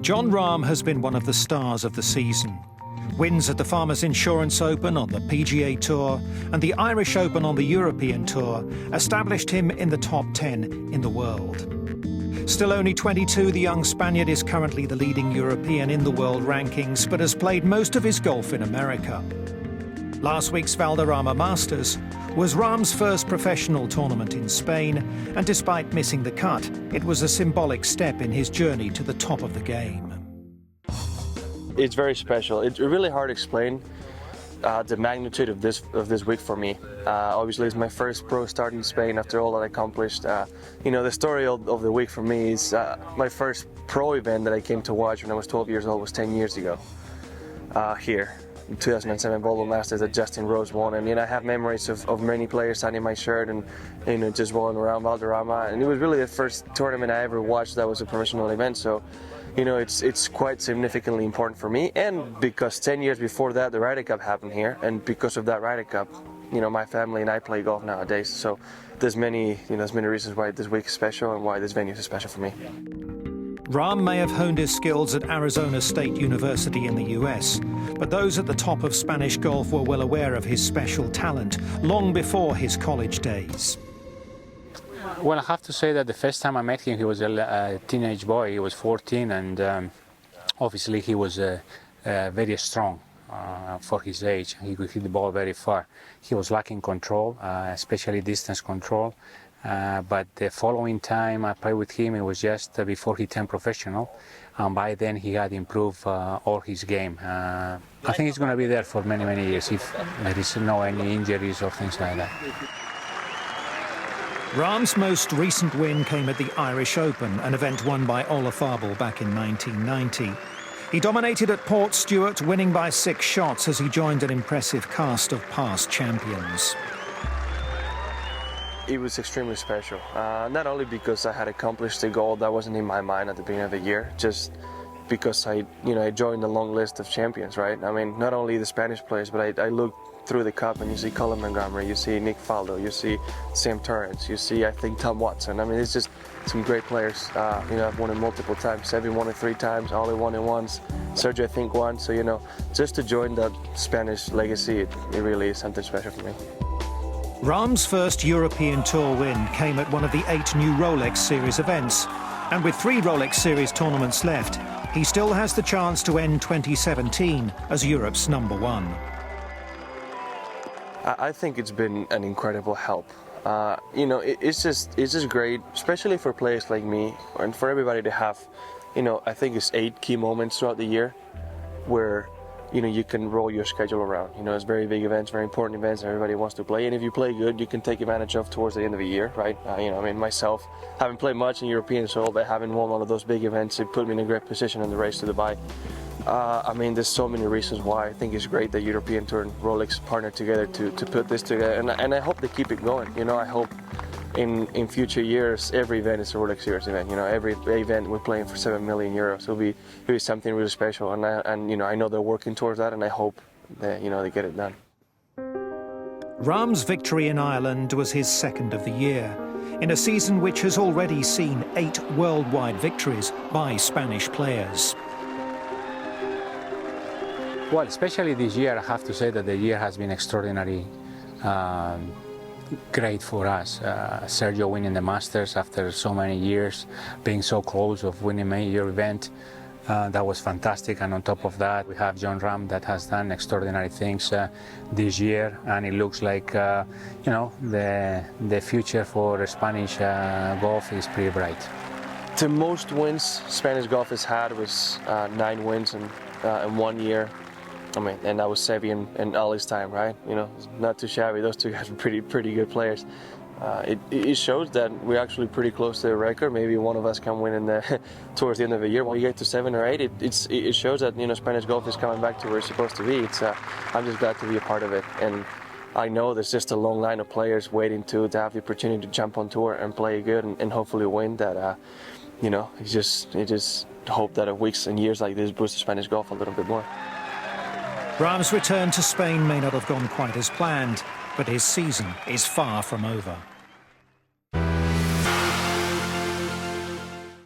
Jon Rahm has been one of the stars of the season. Wins at the Farmers Insurance Open on the PGA Tour and the Irish Open on the European Tour established him in the top 10 in the world. Still only 22, the young Spaniard is currently the leading European in the world rankings, but has played most of his golf in America. Last week's Valderrama Masters was Rahm's first professional tournament in Spain, and despite missing the cut, it was a symbolic step in his journey to the top of the game. It's very special. It's really hard to explain the magnitude of this week for me. Obviously, it's my first pro start in Spain after all that I accomplished. The story of the week for me is my first pro event that I came to watch when I was 12 years old was 10 years ago here. 2007 Volvo Masters that Justin Rose won, and I have memories of many players signing my shirt and just rolling around Valderrama, and it was really the first tournament I ever watched that was a professional event. So it's quite significantly important for me, and because 10 years before that the Ryder Cup happened here, and because of that Ryder Cup my family and I play golf nowadays. So there's many reasons why this week is special and why this venue is special for me. Rahm may have honed his skills at Arizona State University in the US, but those at the top of Spanish golf were well aware of his special talent long before his college days. Well, I have to say that the first time I met him, he was a teenage boy. He was 14, and obviously he was very strong for his age. He could hit the ball very far. He was lacking control, especially distance control. But the following time I played with him, it was just before he turned professional, and by then he had improved all his game. I think he's going to be there for many, many years if there is any injuries or things like that. Rahm's most recent win came at the Irish Open, an event won by Olafable back in 1990. He dominated at Port Stewart, winning by 6 shots as he joined an impressive cast of past champions. It was extremely special, not only because I had accomplished a goal that wasn't in my mind at the beginning of the year, just because I joined a long list of champions, right? I mean, not only the Spanish players, but I look through the cup and you see Colin Montgomery, you see Nick Faldo, you see Sam Torrance, you see, I think, Tom Watson. I mean, it's just some great players. I've won it multiple times. Seve won it 3 times, Ollie won it once, Sergio I think won. So, just to join that Spanish legacy, it really is something special for me. Rahm's first European Tour win came at one of the 8 new Rolex Series events. And with 3 Rolex Series tournaments left, he still has the chance to end 2017 as Europe's #1. I think it's been an incredible help. It's just great, especially for players like me and for everybody to have, I think it's 8 key moments throughout the year where you can roll your schedule around. It's very big events, very important events, everybody wants to play. And if you play good, you can take advantage of towards the end of the year, right? Myself, haven't played much in European soil, but having won one of those big events, it put me in a great position in the race to Dubai. There's so many reasons why I think it's great that European Tour and Rolex partner together to put this together. And I hope they keep it going. I hope in future years, every event is a Rolex Series event. Every event we're playing for 7 million euros. It'll be something really special, and I know they're working towards that, and I hope that they get it done. Rahm's victory in Ireland was his 2nd of the year, in a season which has already seen 8 worldwide victories by Spanish players. Well, especially this year, I have to say that the year has been extraordinary. Great for us. Sergio winning the Masters after so many years, being so close of winning a major event, that was fantastic. And on top of that, we have Jon Rahm that has done extraordinary things this year, and it looks like the future for Spanish golf is pretty bright. The most wins Spanish golf has had was 9 wins in 1 year. And that was Seve and Ollie's time, right? Not too shabby. Those 2 guys were pretty good players. It shows that we're actually pretty close to the record. Maybe one of us can win towards the end of the year. When you get to 7 or 8, it shows that Spanish golf is coming back to where it's supposed to be. I'm just glad to be a part of it, and I know there's just a long line of players waiting to have the opportunity to jump on tour and play good and hopefully win. That you just hope that weeks and years like this boost Spanish golf a little bit more. Rahm's return to Spain may not have gone quite as planned, but his season is far from over.